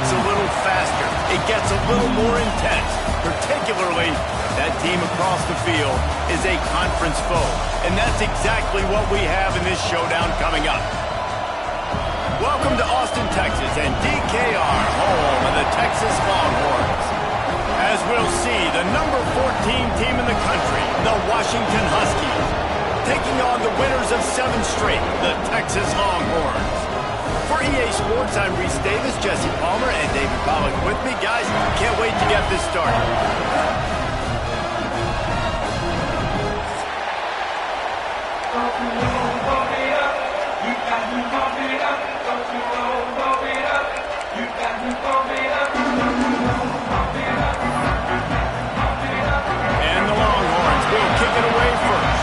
gets a little faster. It gets a little more intense, particularly if that team across the field is a conference foe. And that's exactly what we have in this showdown coming up. Welcome to Austin, Texas, and DKR, home of the Texas Longhorns. As we'll see, the number 14 team in the country, the Washington Huskies, taking on the winners of 7 straight, the Texas Longhorns. For EA Sports, I'm Reese Davis, Jesse Palmer, and David Pollack with me. Guys, can't wait to get this started. And the Longhorns will kick it away first.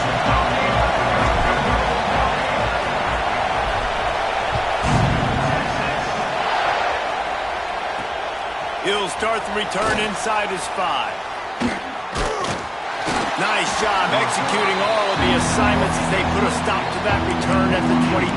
He'll start the return inside his 5. Nice job executing all of the assignments as they put a stop to that return at the 22.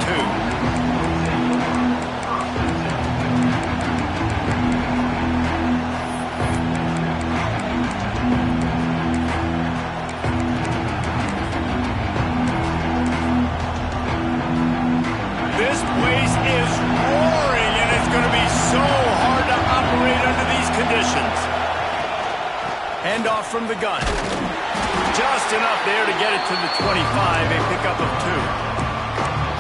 This place is roaring, and it's going to be so hard to operate under these conditions. Hand off from the gun. Just enough there to get it to the 25, a pickup of 2.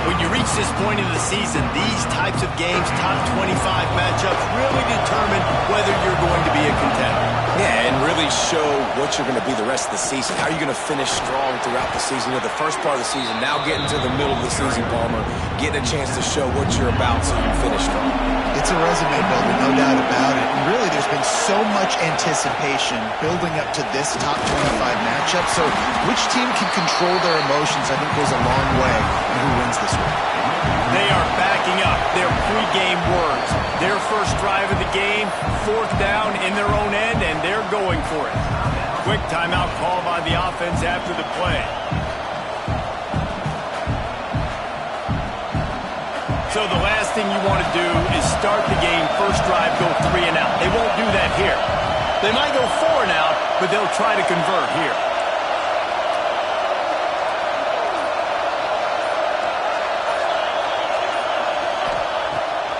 When you reach this point in the season, these types of games, top 25 matchups, really determine whether you're going to be a contender. Yeah, and really show what you're going to be the rest of the season. How are you going to finish strong throughout the season? The first part of the season, now getting to the middle of the season, Palmer, getting a chance to show what you're about so you can finish strong. It's a resume builder, no doubt about it. And really, there's been so much anticipation building up to this top 25 matchup. So which team can control their emotions, I think, goes a long way in who wins this one. They are backing up their pregame words. Their first drive of the game, 4th down in their own end, and they're going for it. Quick timeout call by the offense after the play. So the last thing you want to do is start the game, first drive, go 3 and out. They won't do that here. They might go 4 and out, but they'll try to convert here.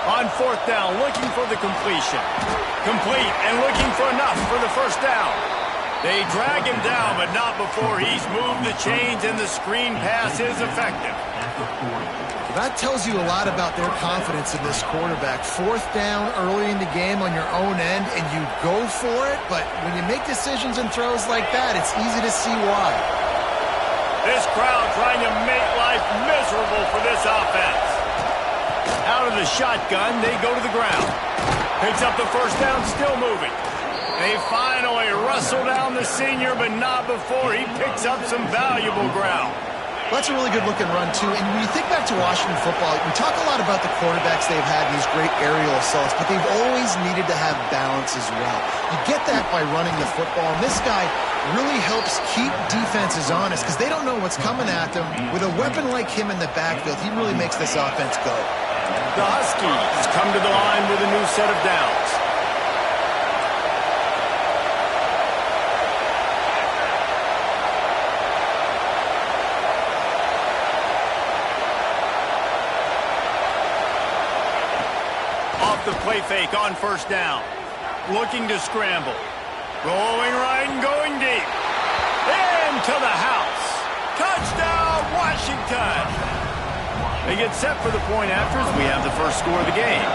On 4th down, looking for the completion. Complete and looking for enough for the first down. They drag him down, but not before he's moved the chains and the screen pass is effective. That tells you a lot about their confidence in this quarterback. 4th down early in the game on your own end, and you go for it, but when you make decisions and throws like that, it's easy to see why. This crowd trying to make life miserable for this offense. Out of the shotgun, they go to the ground. Picks up the first down, still moving. They finally wrestle down the senior, but not before he picks up some valuable ground. Well, that's a really good-looking run, too. And when you think back to Washington football, we talk a lot about the quarterbacks they've had, these great aerial assaults, but they've always needed to have balance as well. You get that by running the football, and this guy really helps keep defenses honest because they don't know what's coming at them. With a weapon like him in the backfield, he really makes this offense go. The Huskies come to the line with a new set of downs. Off the play fake on 1st down. Looking to scramble. Rolling right and going deep. Into the house. Touchdown, Washington. They get set for the point after as we have the first score of the game.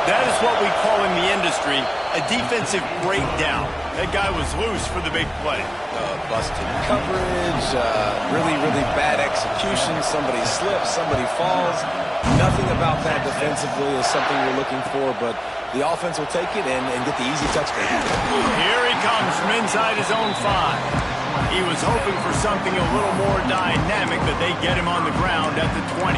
That is what we call in the industry a defensive breakdown. That guy was loose for the big play. Busted coverage, really bad execution. Somebody slips, somebody falls. Nothing about that defensively is something we're looking for, but the offense will take it and get the easy touchdown. Here he comes from inside his own 5. He was hoping for something a little more dynamic, but they get him on the ground at the 20.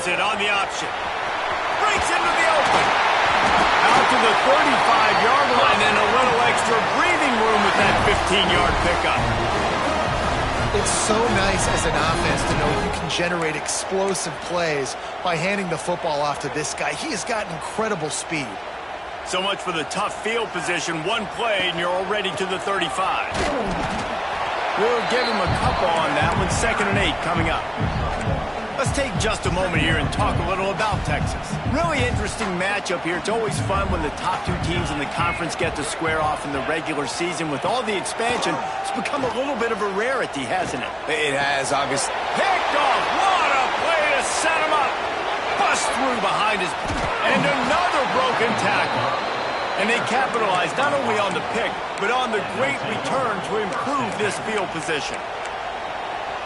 it on the option. Breaks into the open. Out to the 35-yard line and a little extra breathing room with that 15-yard pickup. It's so nice as an offense to know you can generate explosive plays by handing the football off to this guy. He has got incredible speed. So much for the tough field position. One play, and you're already to the 35. We'll give him a couple on that one. 2nd and 8 coming up. Let's take just a moment here and talk a little about Texas. Really interesting matchup here. It's always fun when the top two teams in the conference get to square off in the regular season. With all the expansion, it's become a little bit of a rarity, hasn't it? It has, obviously. Picked off. What a play to set him up. Bust through behind his... And another broken tackle. And they capitalized not only on the pick, but on the great return to improve this field position.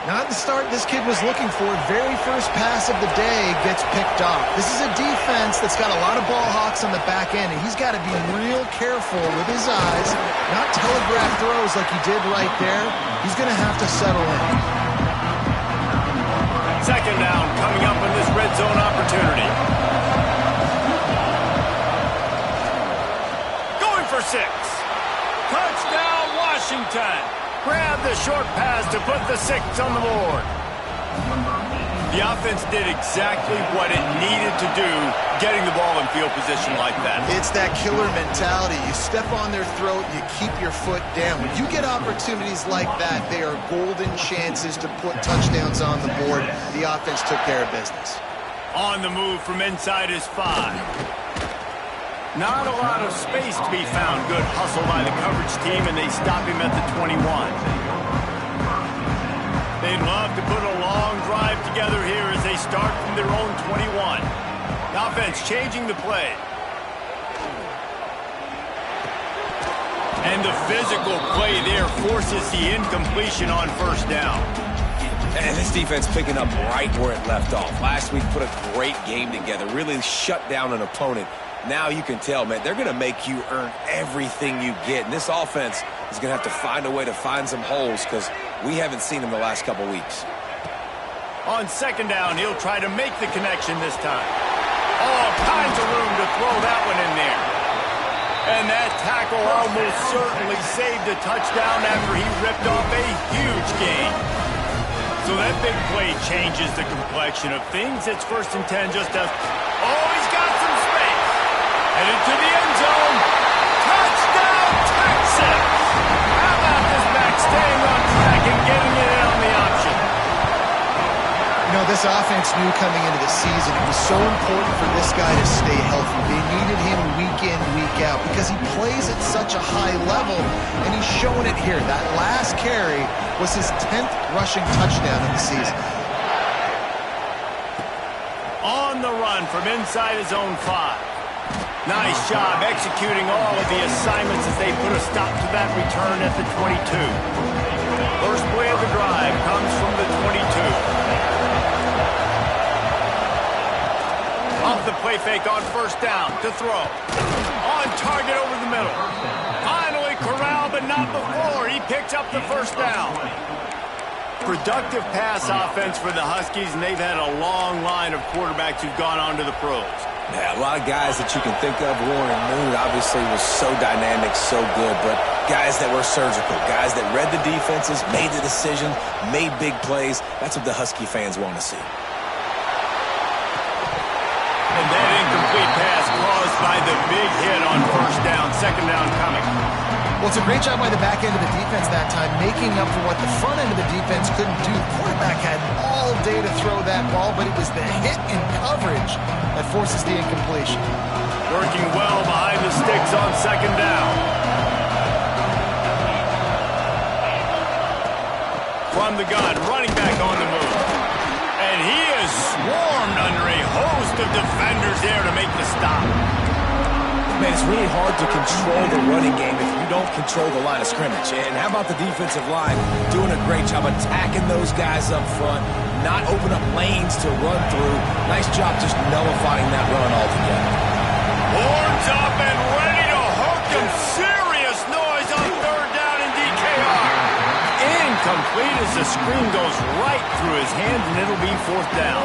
Not the start this kid was looking for. Very first pass of the day gets picked off. This is a defense that's got a lot of ball hawks on the back end, and he's got to be real careful with his eyes, not telegraph throws like he did right there. He's going to have to settle in. 2nd down coming up in this red zone opportunity. Going for 6. Touchdown, Washington. Grab the short pass to put the 6 on the board. The offense did exactly what it needed to do, getting the ball in field position like that. It's that killer mentality. You step on their throat, you keep your foot down. When you get opportunities like that, they are golden chances to put touchdowns on the board. The offense took care of business. On the move from inside his 5. Not a lot of space to be found. Good hustle by the coverage team, and they stop him at the 21. They'd love to put a long drive together here as they start from their own 21. The offense changing the play. And the physical play there forces the incompletion on 1st down. And this defense picking up right where it left off. Last week put a great game together, really shut down an opponent. Now you can tell, man, they're going to make you earn everything you get. And this offense is going to have to find a way to find some holes because we haven't seen them the last couple weeks. On 2nd down, he'll try to make the connection this time. All kinds of room to throw that one in there. And that tackle almost certainly saved a touchdown after he ripped off a huge gain. So that big play changes the complexion of things. It's 1st and 10 just as... Oh, he's got some space. Headed to the end zone. Touchdown, Texas! How about this back staying on track and getting it in on the option? You know, this offense knew coming into the season it was so important for this guy to stay healthy. They needed him week in, week out because he plays at such a high level, and he's showing it here. That last carry was his 10th rushing touchdown of the season. On the run from inside his own 5. Nice job executing all of the assignments as they put a stop to that return at the 22. First play of the drive comes from the 22. Off the play fake on 1st down to throw. On target over the middle. Finally corralled, but not before. He picks up the 1st down. Productive pass offense for the Huskies, and they've had a long line of quarterbacks who've gone on to the pros. Yeah, a lot of guys that you can think of. Warren Moon obviously was so dynamic, so good, but guys that were surgical, guys that read the defenses, made the decision, made big plays. That's what the Husky fans want to see. And that incomplete pass caused by the big hit on 1st down, 2nd down coming. Well, it's a great job by the back end of the defense that time, making up for what the front end of the defense couldn't do. The quarterback had all day to throw that ball, but it was the hit and coverage that forces the incompletion. Working well behind the sticks on 2nd down. From the gun, running back on the move. And he is swarmed under a host of defenders there to make the stop. Man, it's really hard to control the running game if you don't control the line of scrimmage. And how about the defensive line doing a great job attacking those guys up front, not open up lanes to run through. Nice job just nullifying that run altogether. Horns up and ready to hook him. Serious noise on 3rd down in DKR. Incomplete as the screen goes right through his hands, and it'll be 4th down.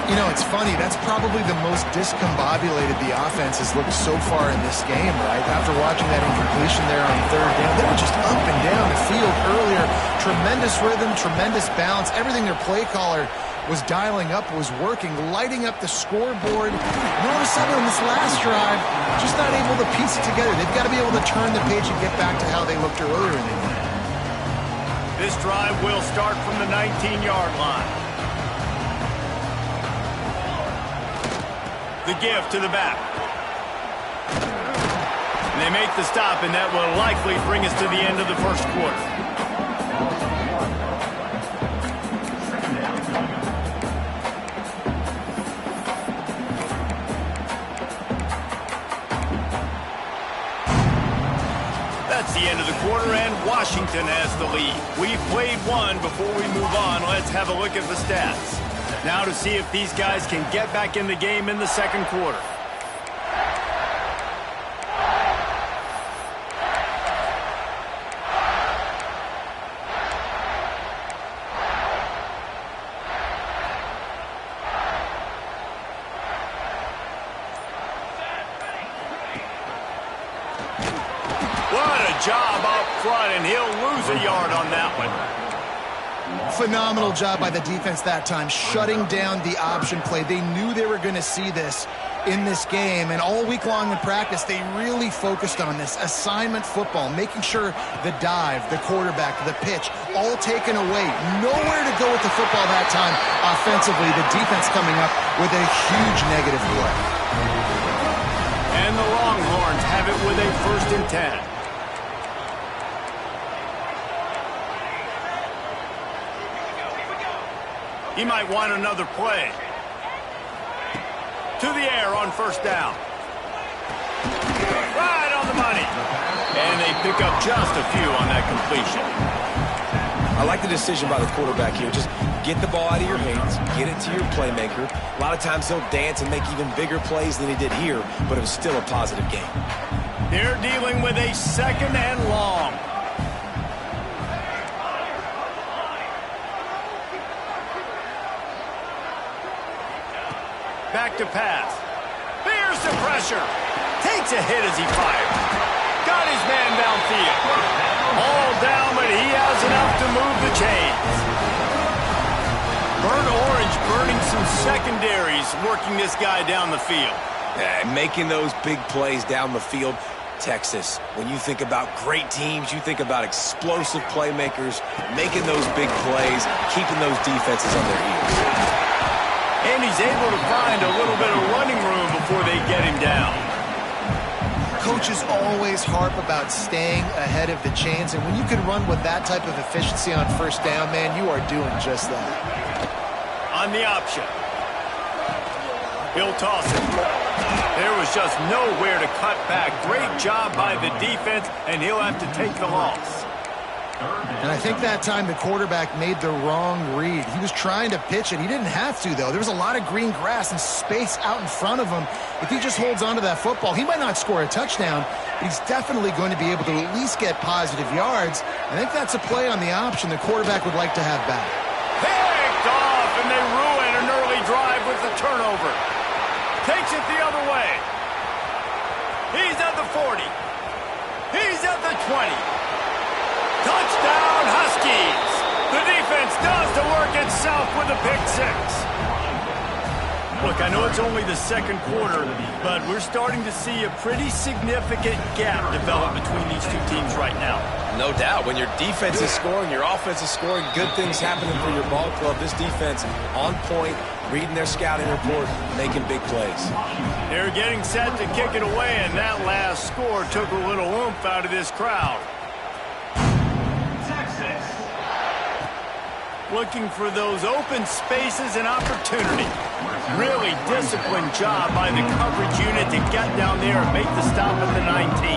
You know, it's funny. That's probably the most discombobulated the offense has looked so far in this game, right? After watching that incompletion there on third down, they were just up and down the field earlier. Tremendous rhythm, tremendous balance. Everything their play caller was dialing up was working, lighting up the scoreboard. And all of a sudden on this last drive, just not able to piece it together. They've got to be able to turn the page and get back to how they looked earlier in the game. This drive will start from the 19-yard line. The give to the back. And they make the stop, and that will likely bring us to the end of the first quarter. That's the end of the quarter, and Washington has the lead. We've played one. Before we move on, let's have a look at the stats. Now to see if these guys can get back in the game in the second quarter. What a job up front, and he'll lose a yard on that one. Phenomenal job by the defense that time, shutting down the option play. They knew they were going to see this in this game, and all week long in practice, they really focused on this assignment football, making sure the dive, the quarterback, the pitch, all taken away. Nowhere to go with the football that time offensively. The defense coming up with a huge negative play. And the Longhorns have it with a 1st and 10. He might want another play. To the air on 1st down. Right on the money. And they pick up just a few on that completion. I like the decision by the quarterback here. Just get the ball out of your hands, get it to your playmaker. A lot of times he'll dance and make even bigger plays than he did here, but it was still a positive game. They're dealing with a 2nd and long. Back to pass. Fears the pressure. Takes a hit as he fires. Got his man downfield. All down, but he has enough to move the chains. Burnt Orange burning some secondaries, working this guy down the field. Yeah, making those big plays down the field. Texas, when you think about great teams, you think about explosive playmakers, making those big plays, keeping those defenses on their heels. And he's able to find a little bit of running room before they get him down. Coaches always harp about staying ahead of the chains, and when you can run with that type of efficiency on 1st down, man, you are doing just that. On the option. He'll toss it. There was just nowhere to cut back. Great job by the defense, and he'll have to take the loss. And I think that time the quarterback made the wrong read. He was trying to pitch it. He didn't have to, though. There was a lot of green grass and space out in front of him. If he just holds on to that football, he might not score a touchdown, but he's definitely going to be able to at least get positive yards. I think that's a play on the option the quarterback would like to have back. Picked off, and they ruin an early drive with the turnover. Takes it the other way. He's at the 40. He's at the 20. Touchdown, Huskies! The defense does the work itself with a pick 6. Look, I know it's only the 2nd quarter, but we're starting to see a pretty significant gap develop between these two teams right now. No doubt. When your defense is scoring, your offense is scoring, good things happening for your ball club. This defense on point, reading their scouting report, making big plays. They're getting set to kick it away, and that last score took a little oomph out of this crowd. Looking for those open spaces and opportunity. Really disciplined job by the coverage unit to get down there and make the stop at the 19.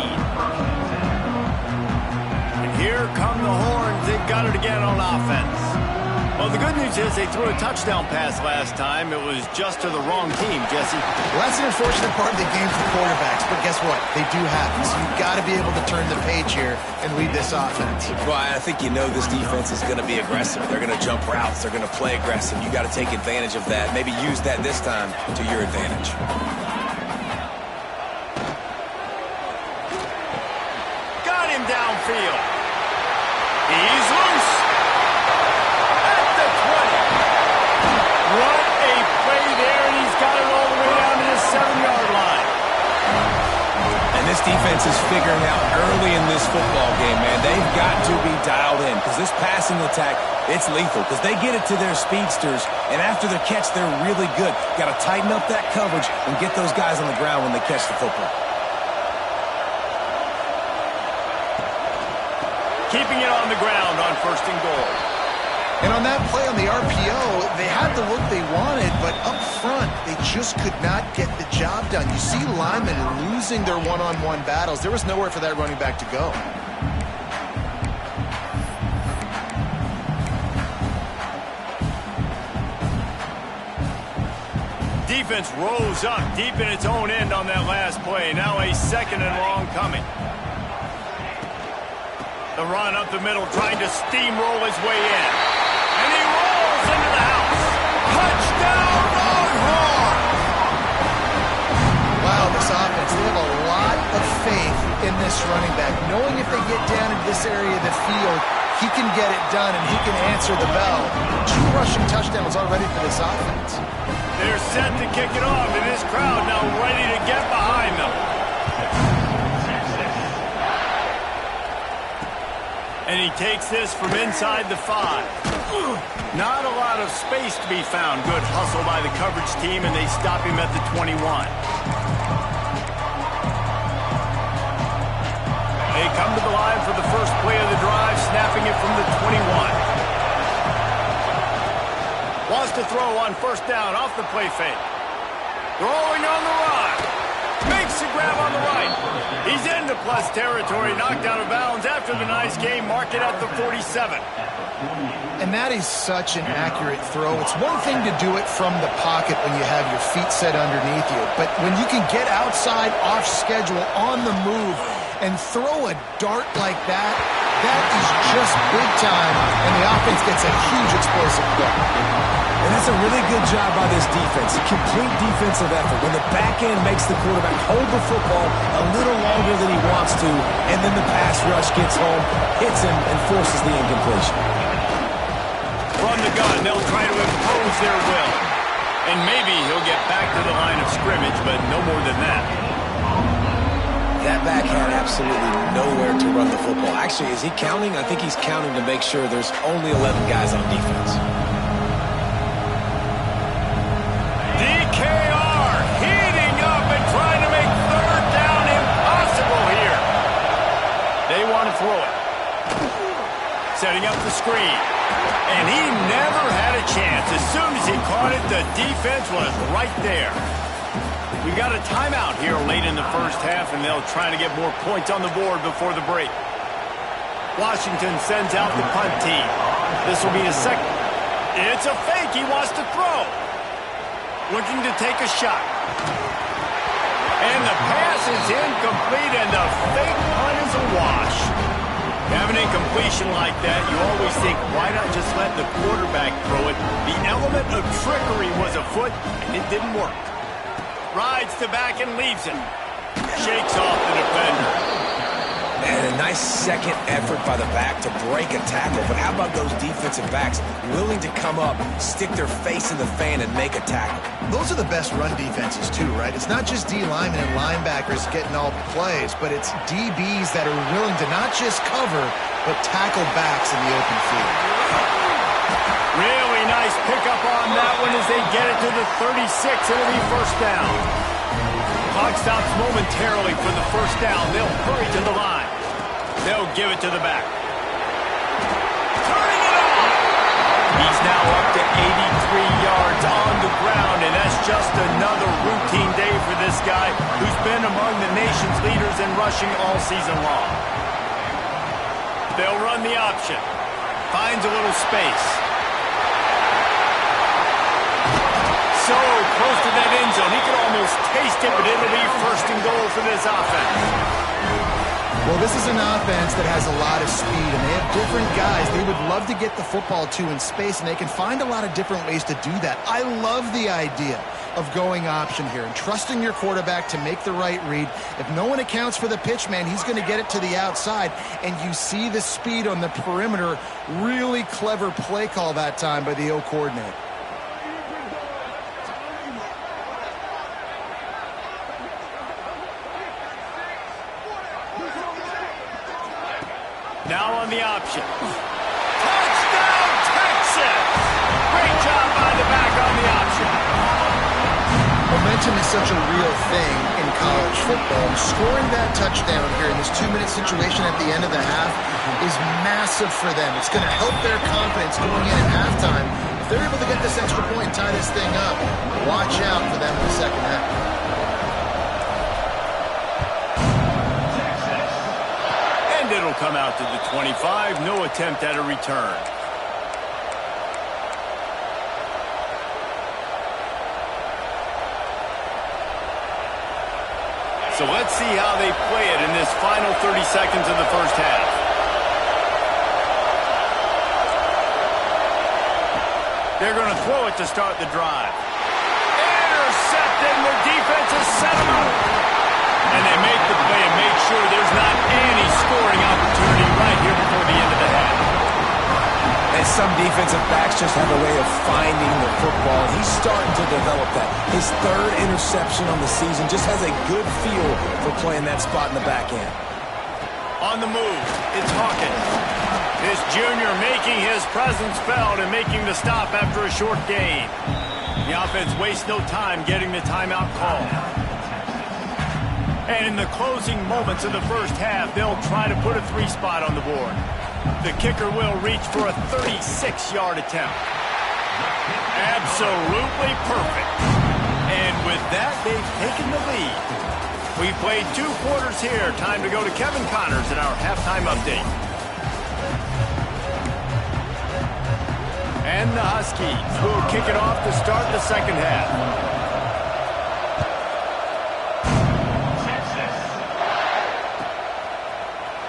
And here come the Horns. They've got it again on offense. Well, the good news is they threw a touchdown pass last time. It was just to the wrong team, Jesse. Well, that's an unfortunate part of the game for quarterbacks, but guess what? They do have it. So you've got to be able to turn the page here and lead this offense. Well, I think you know this defense is going to be aggressive. They're going to jump routes. They're going to play aggressive. You got to take advantage of that. Maybe use that this time to your advantage. Got him downfield. He's loose. At the 20. What a play there, and he's got it all the way down to the 7-yard line. And this defense is figuring out early in this football game, man. They've got to be dialed in because this passing attack, it's lethal because they get it to their speedsters, and after the catch, they're really good. Got to tighten up that coverage and get those guys on the ground when they catch the football. Keeping it on the ground on 1st and goal. And on that play on the RPO, they had the look they wanted, but up front, they just could not get the job done. You see linemen losing their one-on-one battles. There was nowhere for that running back to go. Defense rose up deep in its own end on that last play. Now a 2nd and long coming. The run up the middle, trying to steamroll his way in. And he rolls into the house. Touchdown, Longhorn! Wow, this offense, they have a lot of faith in this running back, knowing if they get down in this area of the field, he can get it done and he can answer the bell. 2 rushing touchdowns already for this offense. They're set to kick it off, and this crowd now ready to get behind them. And he takes this from inside the 5. Not a lot of space to be found. Good hustle by the coverage team, and they stop him at the 21. They come to the line for the first play of the drive, snapping it from the 21. Wants to throw on 1st down off the play fake. Throwing on the run. Makes a grab on the right. He's into plus territory, knocked out of bounds after the nice game. Mark it at the 47. And that is such an accurate throw. It's one thing to do it from the pocket when you have your feet set underneath you, but when you can get outside, off schedule, on the move, and throw a dart like that, that is just big time, and the offense gets a huge explosive play. And that's a really good job by this defense. A complete defensive effort. When the back end makes the quarterback hold the football a little longer than he wants to, and then the pass rush gets home, hits him, and forces the incompletion. From the gun, they'll try to impose their will. And maybe he'll get back to the line of scrimmage, but no more than that. That back had absolutely nowhere to run the football. Actually, is he counting? I think he's counting to make sure there's only 11 guys on defense. DKR heating up and trying to make 3rd down impossible here. They want to throw it. Setting up the screen. And he never had a chance. As soon as he caught it, the defense was right there. We've got a timeout here late in the 1st half, and they'll try to get more points on the board before the break. Washington sends out the punt team. This will be his 2nd. It's a fake. He wants to throw. Looking to take a shot. And the pass is incomplete, and the fake punt is a wash. Have an incompletion like that, you always think, why not just let the quarterback throw it? The element of trickery was afoot, and it didn't work. Rides to back and leaves it. Shakes off the defender. And a nice 2nd effort by the back to break a tackle. But how about those defensive backs willing to come up, stick their face in the fan, and make a tackle? Those are the best run defenses too, right? It's not just D linemen and linebackers getting all the plays, but it's DBs that are willing to not just cover, but tackle backs in the open field. Really nice pickup on that one as they get it to the 36. It'll be 1st down. Clock stops momentarily for the 1st down. They'll hurry to the line. They'll give it to the back. Turning it on. He's now up to 83 yards on the ground, and that's just another routine day for this guy who's been among the nation's leaders in rushing all season long. They'll run the option. Finds a little space. close to that end zone. He can almost taste it, but it'll be first and goal for this offense. Well, this is an offense that has a lot of speed, and they have different guys they would love to get the football to in space, and they can find a lot of different ways to do that. I love the idea of going option here and trusting your quarterback to make the right read. If no one accounts for the pitch, man, he's going to get it to the outside, and you see the speed on the perimeter. Really clever play call that time by the O coordinator. Now on the option. Touchdown, Texas! Great job by the back on the option. Momentum is such a real thing in college football. Scoring that touchdown here in this 2-minute situation at the end of the half is massive for them. It's going to help their confidence going in at halftime. If they're able to get this extra point and tie this thing up, watch out for them in the second half. It'll come out to the 25. No attempt at a return. So let's see how they play it in this final 30 seconds of the first half. They're going to throw it to start the drive. Intercepted, and the defense has set them up. And they make the play and make sure there's not any scoring opportunity right here before the end of the half. And some defensive backs just have a way of finding the football. He's starting to develop that. His third interception on the season just has a good feel for playing that spot in the back end. On the move, it's Hawkins. This junior making his presence felt and making the stop after a short gain. The offense wastes no time getting the timeout call. And in the closing moments of the first half, they'll try to put a 3-spot on the board. The kicker will reach for a 36-yard attempt. Absolutely perfect. And with that, they've taken the lead. We played 2 quarters here. Time to go to Kevin Connors in our halftime update. And the Huskies will kick it off to start the second half.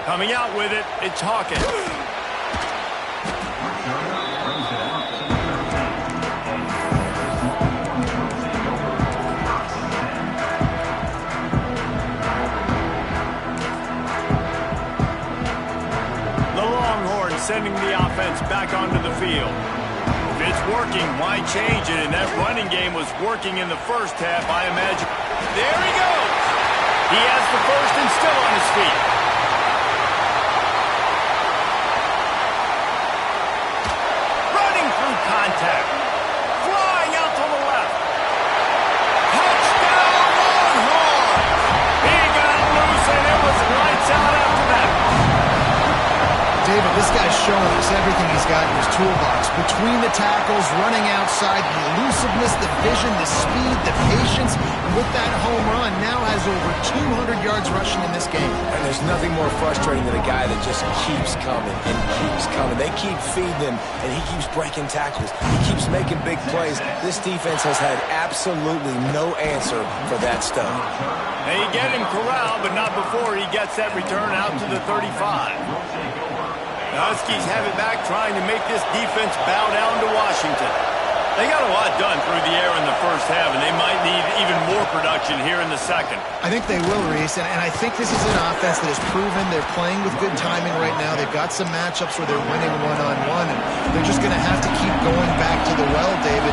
Coming out with it, it's Hawkins. The Longhorns sending the offense back onto the field. If it's working, why change it? And that running game was working in the first half, I imagine. There he goes. He has the first and still on his feet. Contact. Flying out to the left. Touchdown, Longhorns! He got loose, and it was lights out after that. David, this guy's showing us everything he's got in his toolbox. Between the tackles, running outside, the elusiveness, the vision, the speed, the patience, and with that home run, now has over 200 yards rushing in this game. And there's nothing more frustrating than a guy that just keeps coming and keeps coming. They keep feeding him, and he keeps breaking tackles. He keeps making big plays. This defense has had absolutely no answer for that stuff. They get him corralled, but not before he gets that return out to the 35. The Huskies have it back, trying to make this defense bow down to Washington. They got a lot done through the air in the first half, and they might need even more production here in the second. I think they will, Reese, and I think this is an offense that has proven they're playing with good timing right now. They've got some matchups where they're winning one-on-one, and they're just going to have to keep going back to the well, David,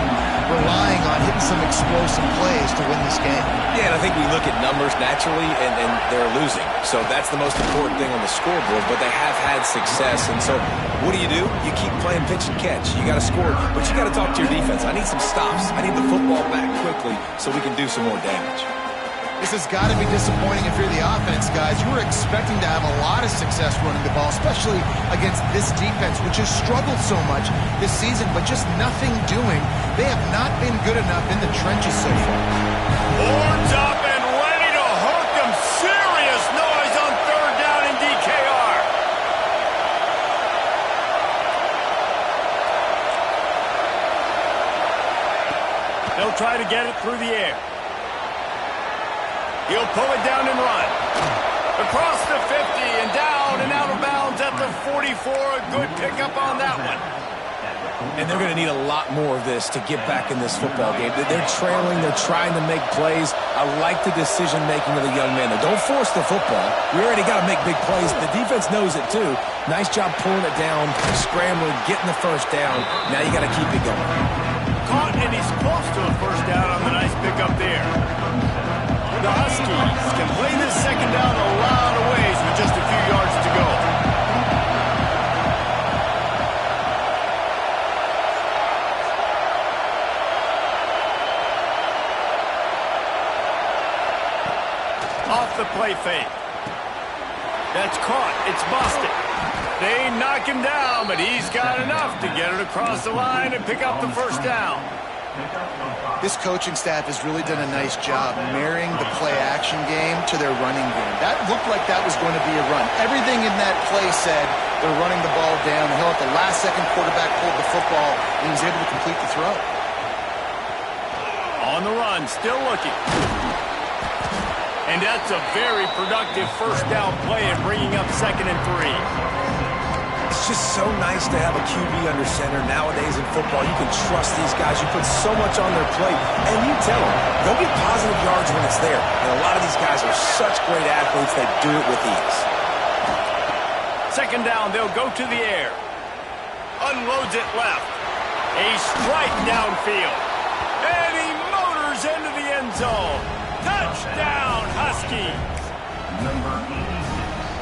relying on hitting some explosive plays to win this game. Yeah, and I think we look at numbers naturally, and they're losing. So that's the most important thing on the scoreboard, but they have had success. And so what do? You keep playing pitch and catch. You got to score, but you got to talk to your defense. I need some stops. I need the football back quickly so we can do some more damage. This has got to be disappointing if you're the offense, guys. You were expecting to have a lot of success running the ball, especially against this defense, which has struggled so much this season, but just nothing doing. They have not been good enough in the trenches so far. Horns up and ready to hook them. Serious noise on third down in DKR. They'll They'll try to get it through the air. He'll pull it down and run. Across the 50 and down and out of bounds at the 44. A good pickup on that one. And they're going to need a lot more of this to get back in this football game. They're trailing. They're trying to make plays. I like the decision-making of the young man. Don't force the football. We already got to make big plays. The defense knows it, too. Nice job pulling it down, scrambling, getting the first down. Now you got to keep it going. Caught, and he's close to a first down on the nice pickup there. The Huskies can play this second down a lot of ways with just a few yards to go. Off the play fake. That's caught. It's busted. They knock him down, but he's got enough to get it across the line and pick up the first down. This coaching staff has really done a nice job marrying the play-action game to their running game. That looked like that was going to be a run. Everything in that play said they're running the ball down. The hill at the last second, quarterback pulled the football, and he was able to complete the throw. On the run, still looking. And that's a very productive first down play and bringing up 2nd and 3. It's just so nice to have a QB under center. Nowadays in football, you can trust these guys. You put so much on their plate, and you tell them, they'll get positive yards when it's there. And a lot of these guys are such great athletes, they do it with ease. 2nd down, they'll go to the air. Unloads it left. A strike downfield. And he motors into the end zone. Touchdown, Huskies.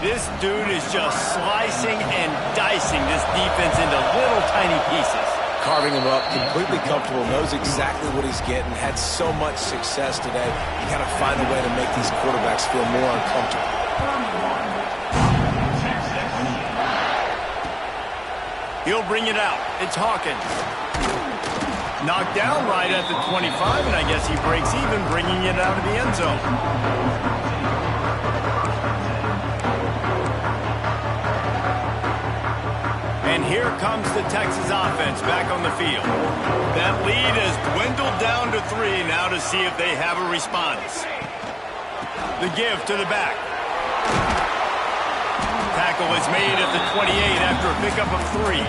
This dude is just slicing and dicing this defense into little tiny pieces. Carving him up, completely comfortable, knows exactly what he's getting, had so much success today. You got to find a way to make these quarterbacks feel more uncomfortable. He'll bring it out. It's Hawkins. Knocked down right at the 25, and I guess he breaks even, bringing it out of the end zone. And here comes the Texas offense back on the field. That lead has dwindled down to 3 now to see if they have a response. The give to the back. Tackle is made at the 28 after a pickup of 3.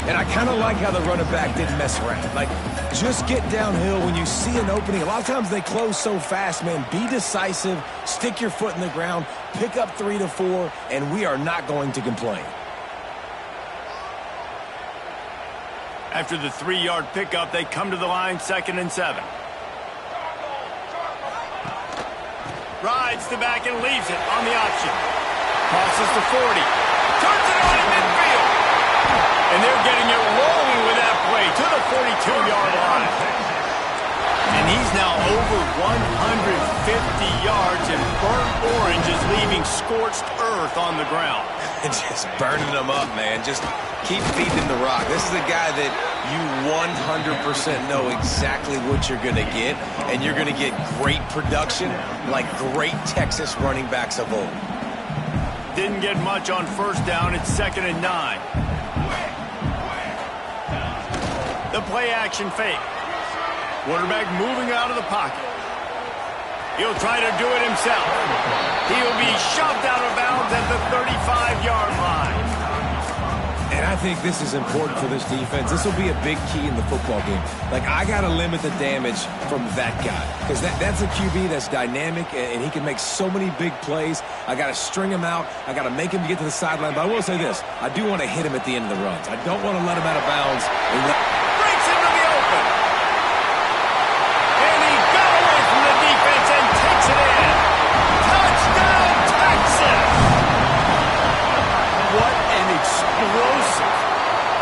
And I kind of like how the running back didn't mess around. Like, just get downhill when you see an opening. A lot of times they close so fast, man. Be decisive, stick your foot in the ground, pick up 3 to 4, and we are not going to complain. After the 3-yard pickup, they come to the line, 2nd and 7. Rides the back and leaves it on the option. Crosses the 40. Turns it on in midfield. And they're getting it rolling with that play to the 42-yard line. And he's now over 150 yards, and burnt orange is leaving scorched earth on the ground. Just burning them up, man. Just keep feeding the rock. This is a guy that you 100% know exactly what you're going to get, and you're going to get great production like great Texas running backs of old. Didn't get much on first down. It's 2nd and 9. The play-action fake. Quarterback moving out of the pocket. He'll try to do it himself. He'll be shoved out of bounds at the 35-yard line. And I think this is important for this defense. This will be a big key in the football game. Like, I got to limit the damage from that guy. Because that's a QB that's dynamic, and he can make so many big plays. I got to string him out. I got to make him get to the sideline. But I will say this. I do want to hit him at the end of the runs. I don't want to let him out of bounds. Breaks into the open. And he got away from the defense and takes it in. Touchdown, Texas! What an explosive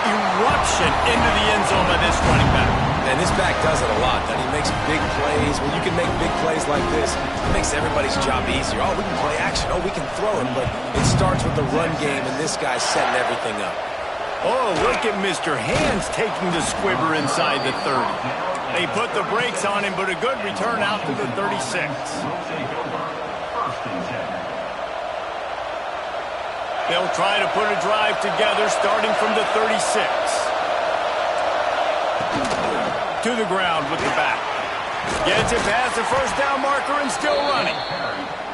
eruption into the end zone by this running back. And this back does it a lot. And he makes big plays. When you can make big plays like this, it makes everybody's job easier. Oh, we can play action. Oh, we can throw him. But it starts with the run game, and this guy's setting everything up. Oh, look at Mr. Hands taking the squibber inside the 30. They put the brakes on him, but a good return out to the 36. They'll try to put a drive together starting from the 36. to the ground with the back. Gets it past the first down marker and still running.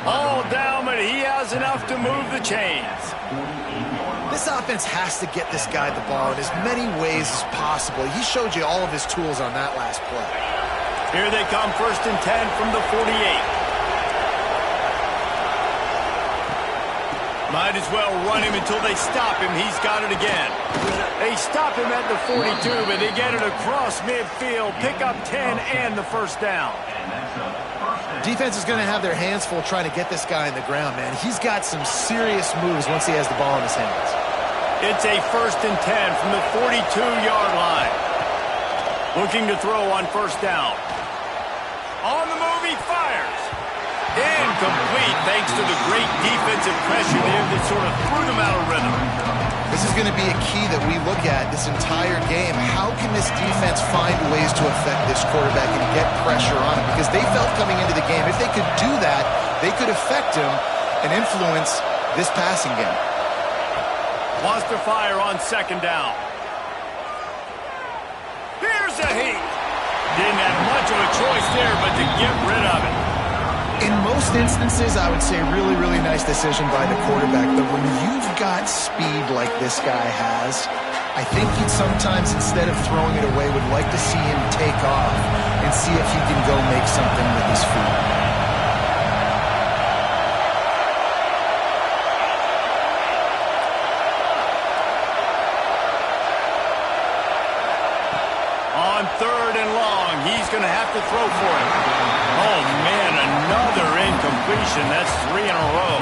All down, but he has enough to move the chains. This offense has to get this guy the ball in as many ways as possible. He showed you all of his tools on that last play. Here they come, 1st and 10 from the 48. Might as well run him until they stop him. He's got it again. They stop him at the 42, but they get it across midfield. Pick up 10 and the first down. Defense is going to have their hands full trying to get this guy in the ground, man. He's got some serious moves once he has the ball in his hands. It's a 1st and 10 from the 42-yard line. Looking to throw on 1st down. On the move, he fires. Incomplete, thanks to the great defensive pressure there that sort of threw them out of rhythm. This is going to be a key that we look at this entire game. How can this defense find ways to affect this quarterback and get pressure on him? Because they felt coming into the game, if they could do that, they could affect him and influence this passing game. Wants to fire on 2nd down. Here's a heat. Didn't have much of a choice there, but to get rid of it. In most instances, I would say really, really nice decision by the quarterback. But when you've got speed like this guy has, I think he'd sometimes, instead of throwing it away, would like to see him take off and see if he can go make something with his feet. On 3rd and long, he's going to have to throw for it. Oh, man, another incompletion. That's 3 in a row.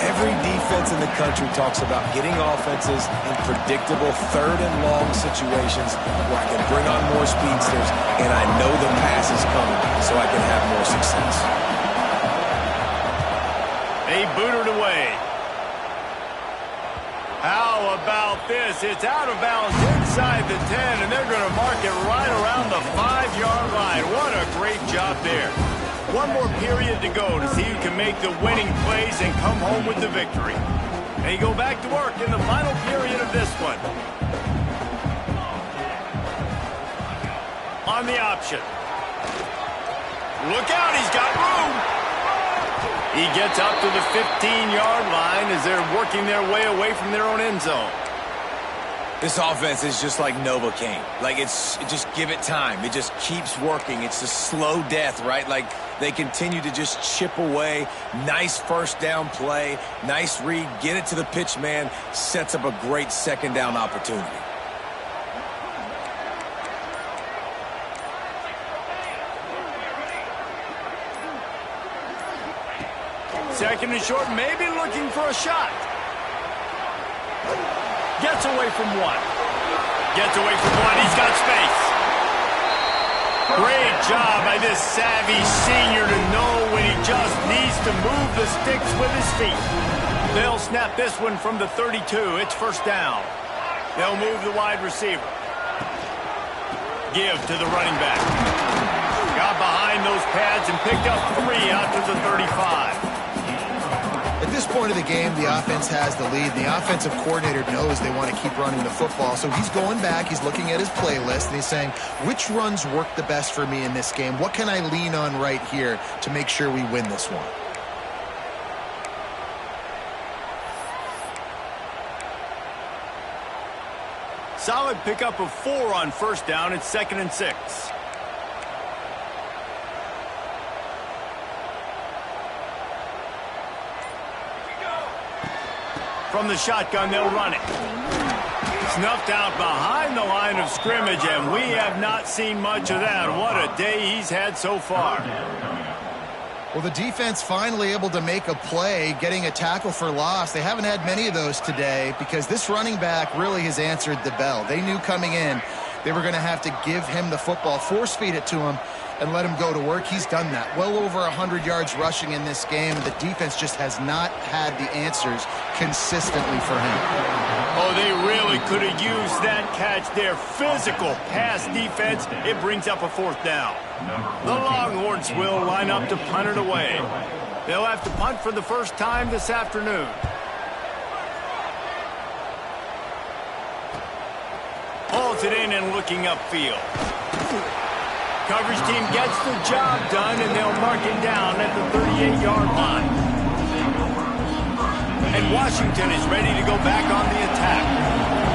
Every defense in the country talks about getting offenses in predictable 3rd and long situations where I can bring on more speedsters and I know the pass is coming so I can have more success. They booted away. How about this? It's out of bounds inside the 10, and they're going to mark it right around the 5-yard line. What a great job there. One more period to go to see who can make the winning plays and come home with the victory. They go back to work in the final period of this one. On the option. Look out, he's got room. He gets up to the 15-yard line as they're working their way away from their own end zone. This offense is just like Novocaine. Like, just give it time. It just keeps working. It's a slow death, right? Like, they continue to just chip away. Nice 1st down play. Nice read. Get it to the pitch man. Sets up a great 2nd down opportunity. Second and short, maybe looking for a shot. Gets away from one. Gets away from one. He's got space. Great job by this savvy senior to know when he just needs to move the sticks with his feet. They'll snap this one from the 32. It's 1st down. They'll move the wide receiver. Give to the running back. Got behind those pads and picked up 3 out to the 35. At this point of the game, the offense has the lead. The offensive coordinator knows they want to keep running the football. So he's going back, he's looking at his playlist, and he's saying, which runs work the best for me in this game? What can I lean on right here to make sure we win this one? Solid pickup of 4 on 1st down. It's 2nd and 6. From the shotgun, they'll run it. Snuffed out behind the line of scrimmage, and we have not seen much of that. What a day he's had so far. Well, the defense finally able to make a play, getting a tackle for loss. They haven't had many of those today because this running back really has answered the bell. They knew coming in they were going to have to give him the football, force feed it to him, and let him go to work. He's done that. Well over 100 yards rushing in this game. The defense just has not had the answers consistently for him. Oh, they really could have used that catch there. Physical pass defense. It brings up a 4th down. The Longhorns will line up to punt it away. They'll have to punt for the first time this afternoon. Hauls it in and looking upfield. Coverage team gets the job done, and they'll mark it down at the 38-yard line. And Washington is ready to go back on the attack.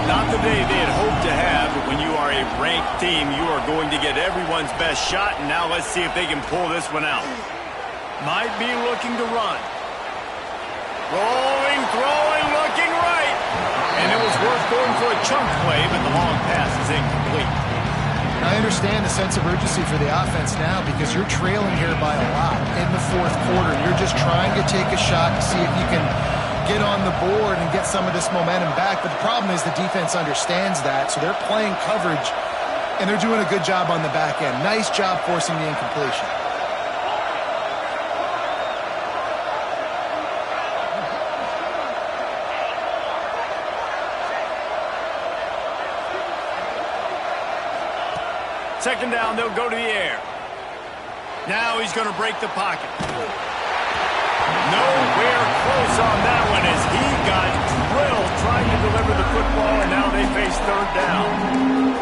Not the day they had hoped to have, but when you are a ranked team, you are going to get everyone's best shot, and now let's see if they can pull this one out. Might be looking to run. Rolling, throwing, looking right. And it was worth going for a chunk play, but the long pass is incomplete. I understand the sense of urgency for the offense now because you're trailing here by a lot in the fourth quarter. You're just trying to take a shot to see if you can get on the board and get some of this momentum back. But the problem is the defense understands that, so they're playing coverage, and they're doing a good job on the back end. Nice job forcing the incompletion. Second down, they'll go to the air. Now he's going to break the pocket. Nowhere close on that one as he got drilled trying to deliver the football, and now they face third down.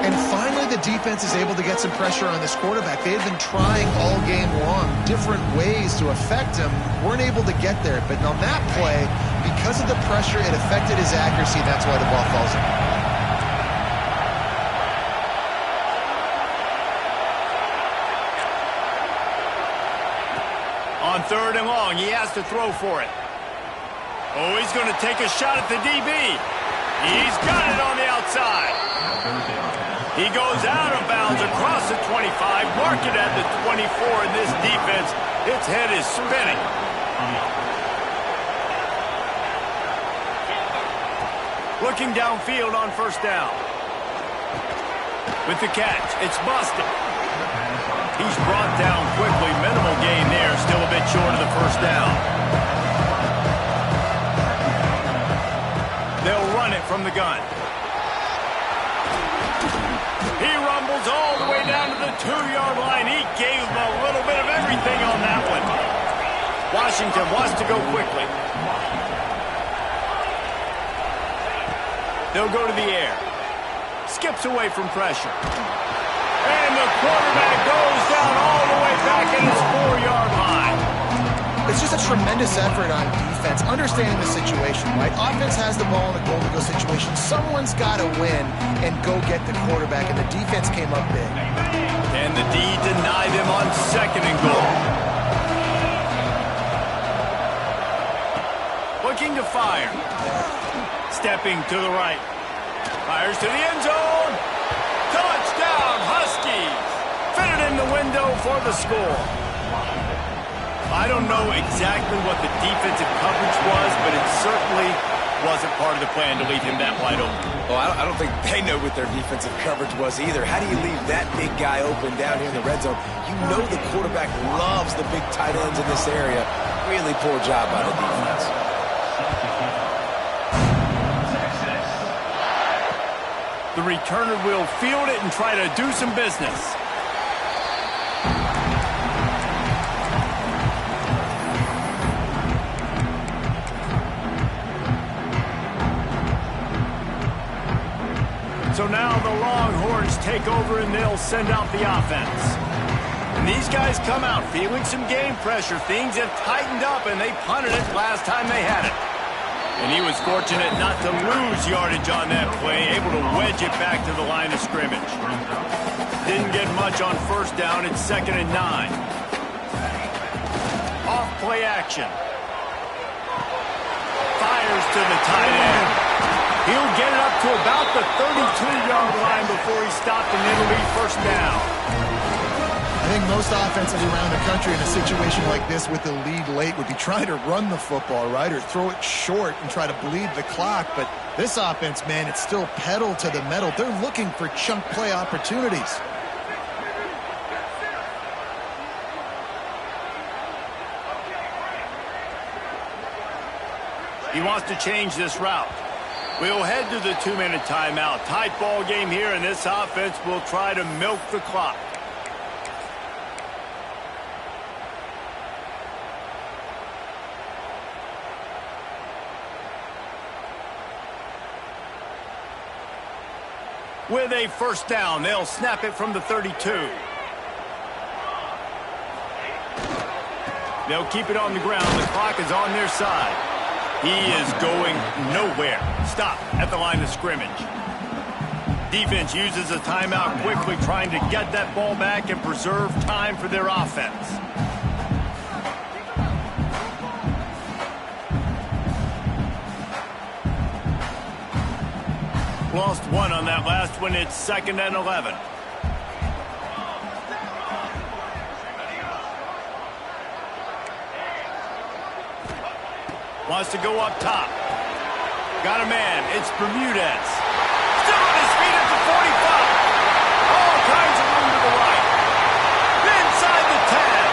And finally the defense is able to get some pressure on this quarterback. They've been trying all game long different ways to affect him. Weren't able to get there, but on that play, because of the pressure, it affected his accuracy. That's why the ball falls in. On third and long, he has to throw for it. Oh, he's going to take a shot at the DB. He's got it on the outside. He goes out of bounds across the 25, mark it at the 24, and this defense, its head is spinning. Looking downfield on first down. With the catch, it's busted. He's brought down quickly. Minimal gain there. Still a bit short of the first down. They'll run it from the gun. He rumbles all the way down to the 2-yard line. He gave him a little bit of everything on that one. Washington wants to go quickly. They'll go to the air. Skips away from pressure. And the quarterback goes down all the way back at his 4-yard line. It's just a tremendous effort on defense, understanding the situation, right? Offense has the ball in a goal-to-go situation. Someone's got to win and go get the quarterback, and the defense came up big. And the D denied him on second and goal. Looking to fire. Stepping to the right. Fires to the end zone. Touchdown, Huskies! Fitted in the window for the score. I don't know exactly what the defensive coverage was, but it certainly wasn't part of the plan to leave him that wide open. Well, I don't think they know what their defensive coverage was either. How do you leave that big guy open down here in the red zone? You know the quarterback loves the big tight ends in this area. Really poor job by the defense. The returner will field it and try to do some business. So now the Longhorns take over and they'll send out the offense. And these guys come out feeling some game pressure. Things have tightened up and they punted it last time they had it. And he was fortunate not to lose yardage on that play, able to wedge it back to the line of scrimmage. Didn't get much on first down. It's 2nd and 9. Off play action. Fires to the tight end. He'll get it up to about the 32-yard line before he's stopped and it'll be first down. I think most offenses around the country in a situation like this with the lead late would be trying to run the football, right, or throw it short and try to bleed the clock. But this offense, man, it's still pedal to the metal. They're looking for chunk play opportunities. He wants to change this route. We'll head to the 2-minute timeout. Tight ball game here, and this offense will try to milk the clock. with a first down. They'll snap it from the 32. They'll keep it on the ground. The clock is on their side. He is going nowhere. Stop at the line of scrimmage. Defense uses a timeout quickly, trying to get that ball back and preserve time for their offense. Lost one on that last one. It's 2nd and 11. Wants to go up top. Got a man. It's Bermudez. Still on his feet at the 45. All kinds of room to the right. Inside the 10.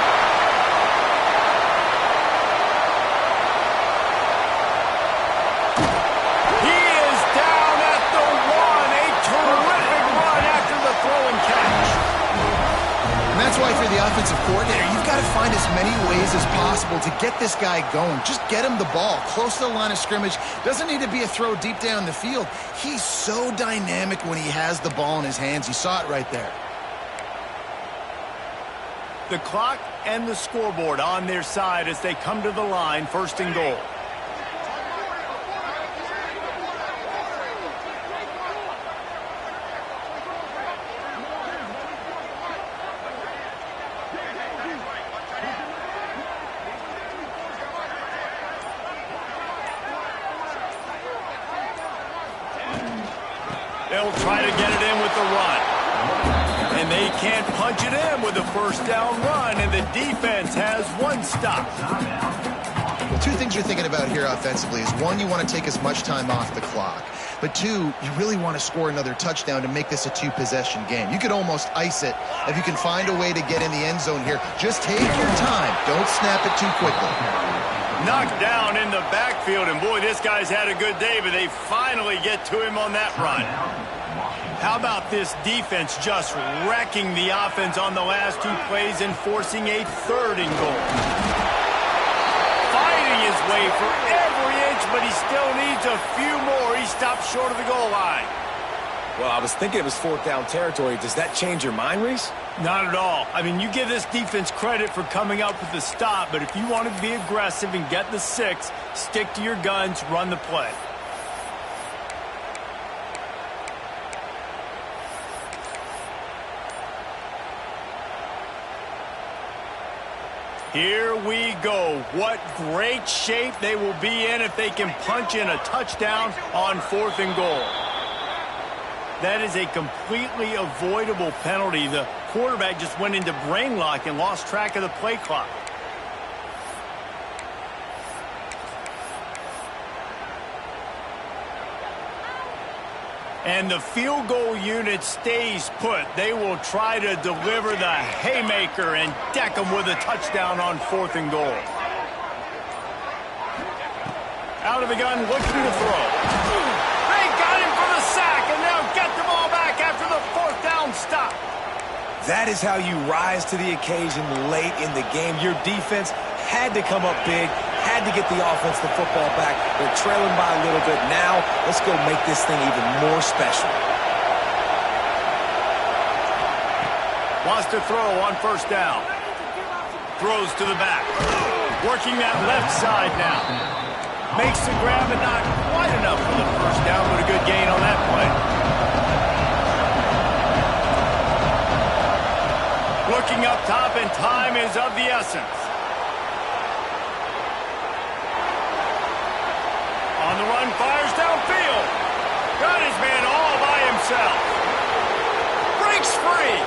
He is down at the 1. A terrific run after the throw and catch. And that's why, for the offensive coordinator, you've got to find as many ways as possible to get this guy going. Just get him the ball close to the line of scrimmage. Doesn't need to be a throw deep down the field. He's so dynamic when he has the ball in his hands. You saw it right there. The clock and the scoreboard on their side as they come to the line, 1st and goal. They'll try to get it in with the run. And they can't punch it in with a first down run, and the defense has one stop. Well, two things you're thinking about here offensively is, one, you want to take as much time off the clock. But two, you really want to score another touchdown to make this a 2-possession game. You could almost ice it if you can find a way to get in the end zone here. Just take your time. Don't snap it too quickly. Knocked down in the backfield, and boy, this guy's had a good day, but they finally get to him on that run. How about this defense just wrecking the offense on the last 2 plays and forcing a 3rd and goal? Fighting his way for every inch, but he still needs a few more. He stops short of the goal line. Well, I was thinking it was 4th down territory. Does that change your mind, Reese? Not at all. I mean, you give this defense credit for coming up with the stop, but if you want to be aggressive and get the 6, stick to your guns, run the play. Here we go. What great shape they will be in if they can punch in a touchdown on 4th and goal. That is a completely avoidable penalty. The quarterback just went into brain lock and lost track of the play clock. And the field goal unit stays put. They will try to deliver the haymaker and deck them with a touchdown on 4th and goal. Out of the gun, looking to throw. They got him for the sack, and they'll get the ball back after the 4th down stop. That is how you rise to the occasion late in the game. Your defense had to come up big, had to get the offense the football back. They're trailing by a little bit now. Let's go make this thing even more special. Wants to throw on 1st down. Throws to the back. Working that left side now. Makes the grab, and not quite enough for the 1st down, but a good gain on that play. Looking up top, and time is of the essence. On the run, fires downfield. Got his man all by himself. Breaks free.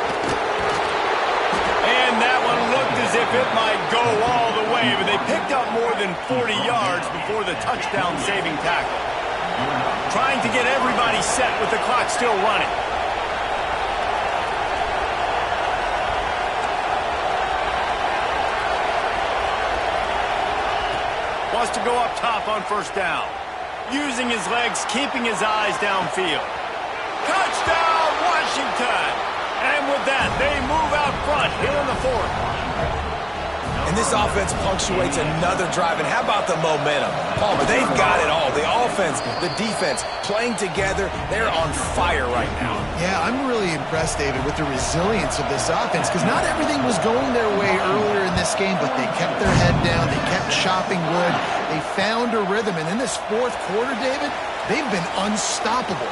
And that one looked as if it might go all the way, but they picked up more than 40 yards before the touchdown-saving tackle. Trying to get everybody set with the clock still running. Wants to go up top on 1st down. Using his legs, keeping his eyes downfield. Touchdown, Washington! And with that, they move out front here in the 4th. And this offense punctuates another drive. And how about the momentum? Palmer, they've got it all. The offense, the defense, playing together. They're on fire right now. Yeah, I'm really impressed, David, with the resilience of this offense, because not everything was going their way earlier in this game, but they kept their head down. They kept chopping wood. They found a rhythm. And in this fourth quarter, David, they've been unstoppable.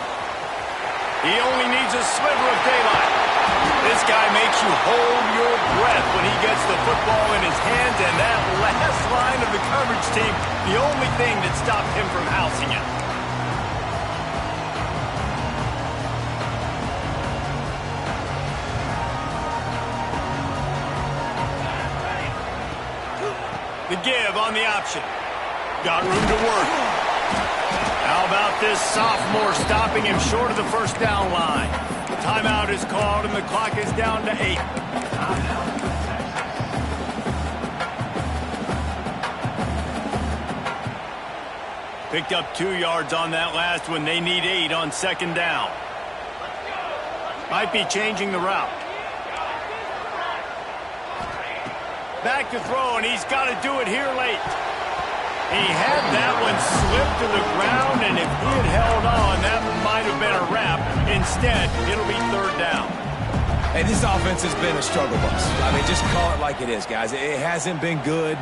He only needs a sliver of daylight. This guy makes you hold your breath when he gets the football in his hands, and that last line of the coverage team, the only thing that stopped him from housing it. The give on the option. Got room to work. How about this sophomore stopping him short of the first down line? The timeout is called and the clock is down to 8. Picked up 2 yards on that last one. They need 8 on second down. Might be changing the route. Back to throw, and he's got to do it here late. He had that one slip to the ground, and if he had held on, that might have been a wrap. Instead, it'll be third down. Hey, this offense has been a struggle bus. I mean, just call it like it is, guys. It hasn't been good,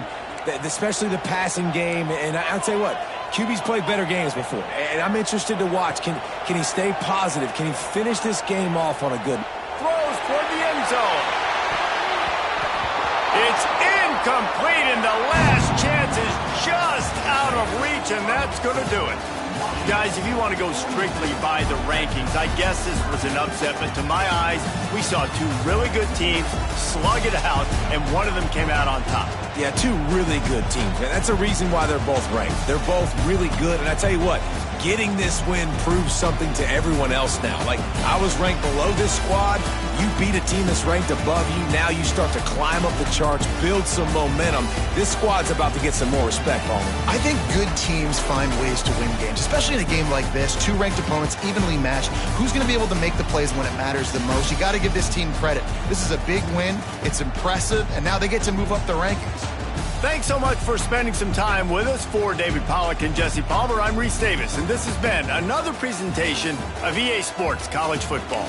especially the passing game. And I'll tell you what, QB's played better games before, and I'm interested to watch. Can he stay positive? Can he finish this game off on a good... Throws toward the end zone. It's incomplete, and the last chance is just out of reach, and that's going to do it. Guys, if you want to go strictly by the rankings, I guess this was an upset, but to my eyes, we saw 2 really good teams slug it out, and one of them came out on top. Yeah, 2 really good teams, and that's a reason why they're both ranked. They're both really good, and I tell you what, getting this win proves something to everyone else now. Like, I was ranked below this squad. You beat a team that's ranked above you. Now you start to climb up the charts, build some momentum. This squad's about to get some more respect, Palmer. I think good teams find ways to win games, especially in a game like this. 2 ranked opponents, evenly matched. Who's going to be able to make the plays when it matters the most? You got to give this team credit. This is a big win. It's impressive, and now they get to move up the rankings. Thanks so much for spending some time with us. For David Pollack and Jesse Palmer, I'm Reese Davis, and this has been another presentation of EA Sports College Football.